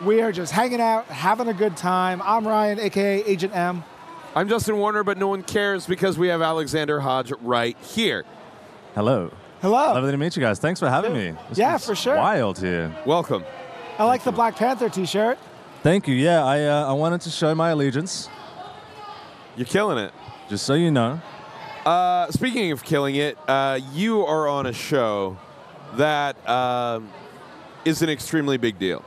We are just hanging out, having a good time. I'm Ryan, a.k.a. Agent M. I'm Justin Warner, but no one cares because we have Alexander Hodge right here. Hello. Hello. Lovely to meet you guys. Thanks for having me. This for sure. Wild here. Welcome. I like the Black Panther t-shirt. Thank you. Yeah, I wanted to show my allegiance. You're killing it. Just so you know. Speaking of killing it, you are on a show that is an extremely big deal.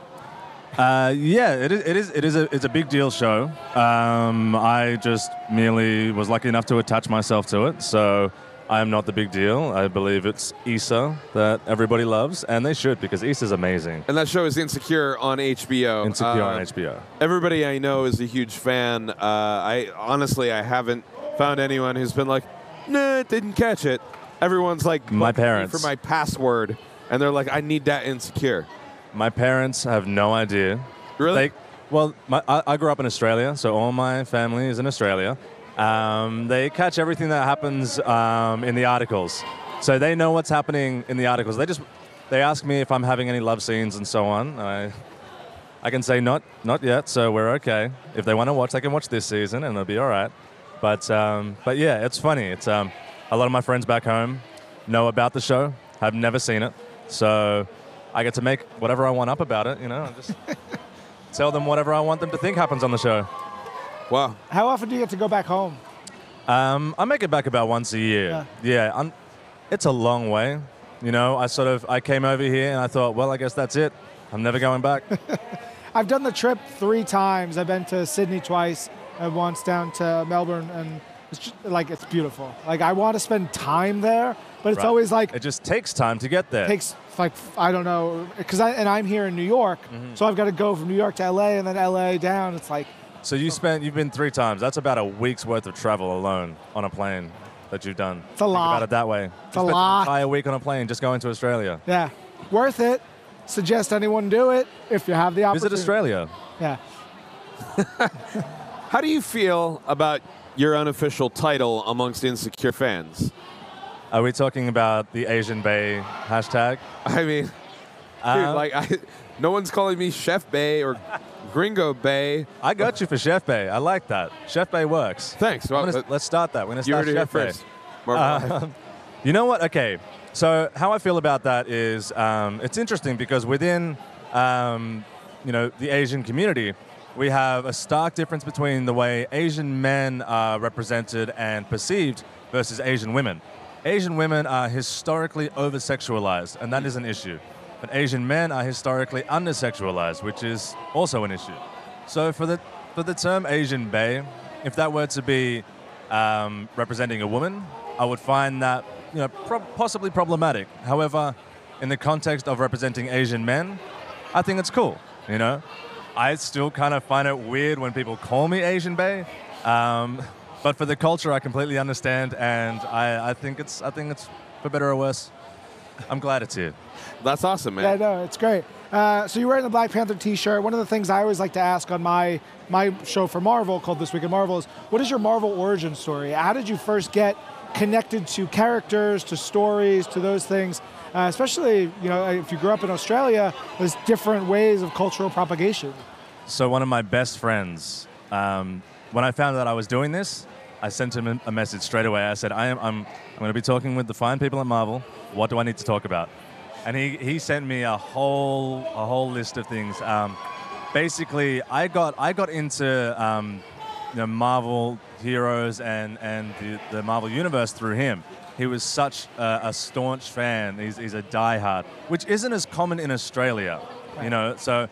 Yeah, it's a big deal show. I just merely was lucky enough to attach myself to it, so I am not the big deal. I believe it's Issa that everybody loves, and they should, because Issa's amazing. And that show is Insecure on HBO. Insecure on HBO. Everybody I know is a huge fan. I haven't found anyone who's been like, nah, didn't catch it. Everyone's like, my parents, for my password, and they're like, I need that Insecure. My parents have no idea. Really? I grew up in Australia, so all my family is in Australia. They catch everything that happens in the articles. So they know what's happening in the articles. They ask me if I'm having any love scenes and so on. I can say not yet, so we're okay. If they want to watch, they can watch this season and they'll be all right. But yeah, it's funny. It's a lot of my friends back home know about the show, have never seen it. So I get to make whatever I want up about it, and just tell them whatever I want them to think happens on the show. Wow. How often do you get to go back home? I make it back about once a year. Yeah, it's a long way. I came over here and I thought, well, I guess that's it. I'm never going back. I've done the trip 3 times. I've been to Sydney twice and once down to Melbourne, and it's beautiful. I want to spend time there, but it's always it just takes time to get there. It takes I don't know, because I'm here in New York, so I've got to go from New York to LA and then LA down. It's like. So you've been 3 times. That's about a week's worth of travel alone on a plane that you've done. It's a lot. Think about it that way. It's a lot. An entire week on a plane just going to Australia. Yeah, worth it. Suggest anyone do it if you have the opportunity. Visit Australia. Yeah. How do you feel about your unofficial title amongst Insecure fans? Are we talking about the Asian Bay hashtag? I mean, dude, no one's calling me Chef Bay or Gringo Bay. I got you for Chef Bay. I like that. Chef Bay works. Thanks. Well, let's start that. We're going to start Chef Bay. First. You know what? Okay. So how I feel about that is it's interesting because within the Asian community, we have a stark difference between the way Asian men are represented and perceived versus Asian women. Asian women are historically over-sexualized, and that is an issue. But Asian men are historically under-sexualized, which is also an issue. So for the term Asian Bay, if that were to be representing a woman, I would find that possibly problematic. However, in the context of representing Asian men, I think it's cool. I still kind of find it weird when people call me Asian Bay, but for the culture, I completely understand, and I think it's for better or worse. I'm glad it's here. That's awesome, man. Yeah, no, it's great. So you're wearing the Black Panther t-shirt. One of the things I always like to ask on my show for Marvel, called This Week in Marvel, is what is your Marvel origin story? How did you first get connected to characters, to stories, to those things? Especially, if you grew up in Australia, there's different ways of cultural propagation. So one of my best friends, when I found out I was doing this, I sent him a message straight away. I said, I'm going to be talking with the fine people at Marvel. What do I need to talk about? And he sent me a whole list of things. Basically, I got into Marvel heroes and the Marvel universe through him. He was such a staunch fan. He's a diehard, which isn't as common in Australia, So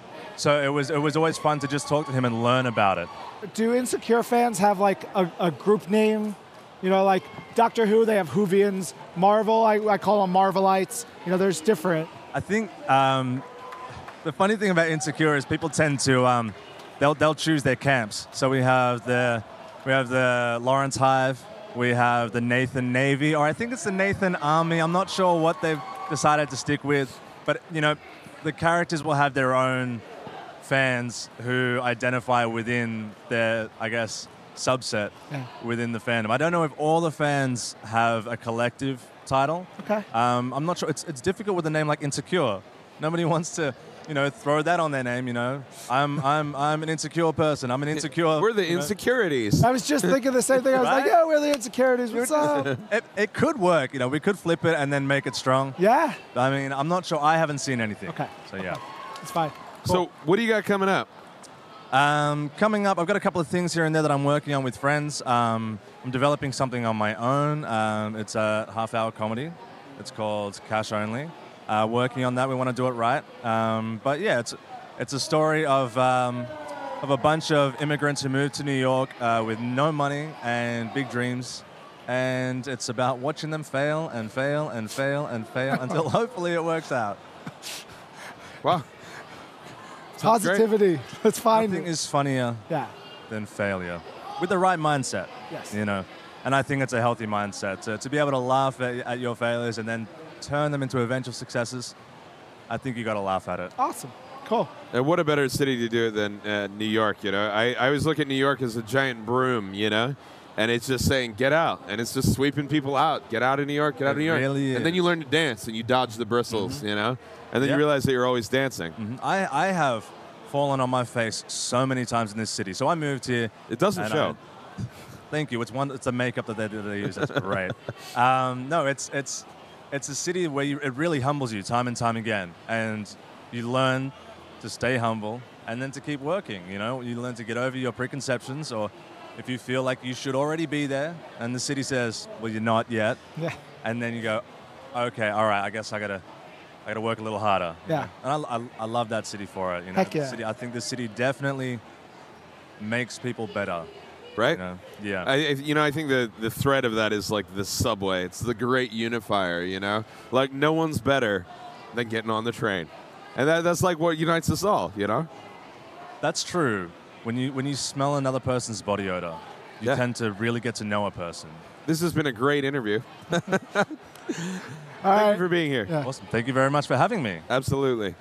it was always fun to just talk to him and learn about it. Do Insecure fans have a group name? Like Doctor Who, they have Whovians. Marvel, I call them Marvelites. There's different. I think the funny thing about Insecure is people tend to they'll choose their camps. So we have the Lawrence Hive. We have the Nathan Navy, or I think it's the Nathan Army. I'm not sure what they've decided to stick with, but the characters will have their own fans who identify within their, I guess, subset within the fandom. I don't know if all the fans have a collective title. Okay. I'm not sure. It's difficult with a name like Insecure. Nobody wants to throw that on their name. I'm an insecure person. I'm an insecure. We're the insecurities. I was just thinking the same thing. I was like, yeah, we're the insecurities. What's up? It could work. We could flip it and then make it strong. Yeah. I mean, I'm not sure. I haven't seen anything. Okay. So yeah. It's fine. Cool. So what do you got coming up? Coming up, I've got a couple of things here and there that I'm working on with friends. I'm developing something on my own. It's a half-hour comedy. It's called Cash Only. Working on that, we want to do it right. But yeah, it's a story of a bunch of immigrants who moved to New York with no money and big dreams. And it's about watching them fail and fail and fail and fail until hopefully it works out. Wow. Positivity. Let's find Nothing it. is funnier than failure. With the right mindset. Yes. And I think it's a healthy mindset. To be able to laugh at your failures and then turn them into eventual successes, I think you got to laugh at it. Awesome. Cool. And what a better city to do it than New York, I always look at New York as a giant broom, and it's just saying, get out. And it's just sweeping people out. Get out of New York, get out of New York. Really is. And then you learn to dance, and you dodge the bristles, And then you realize that you're always dancing. I have fallen on my face so many times in this city. So I moved here. It doesn't show. Thank you. It's the makeup that they use. That's great. No, it's a city where it really humbles you time and time again. And you learn to stay humble and then to keep working. You learn to get over your preconceptions, or if you feel like you should already be there and the city says, well, you're not yet. Yeah. And then you go, okay, all right, I guess I gotta work a little harder. Yeah. And I love that city for it. Heck yeah. I think the city definitely makes people better. Right? Yeah. I think the thread of that is like the subway. It's the great unifier, Like no one's better than getting on the train. And that's like what unites us all, That's true. When you smell another person's body odor, you tend to really get to know a person. This has been a great interview. Thank you for being here. Yeah. Awesome. Thank you very much for having me. Absolutely.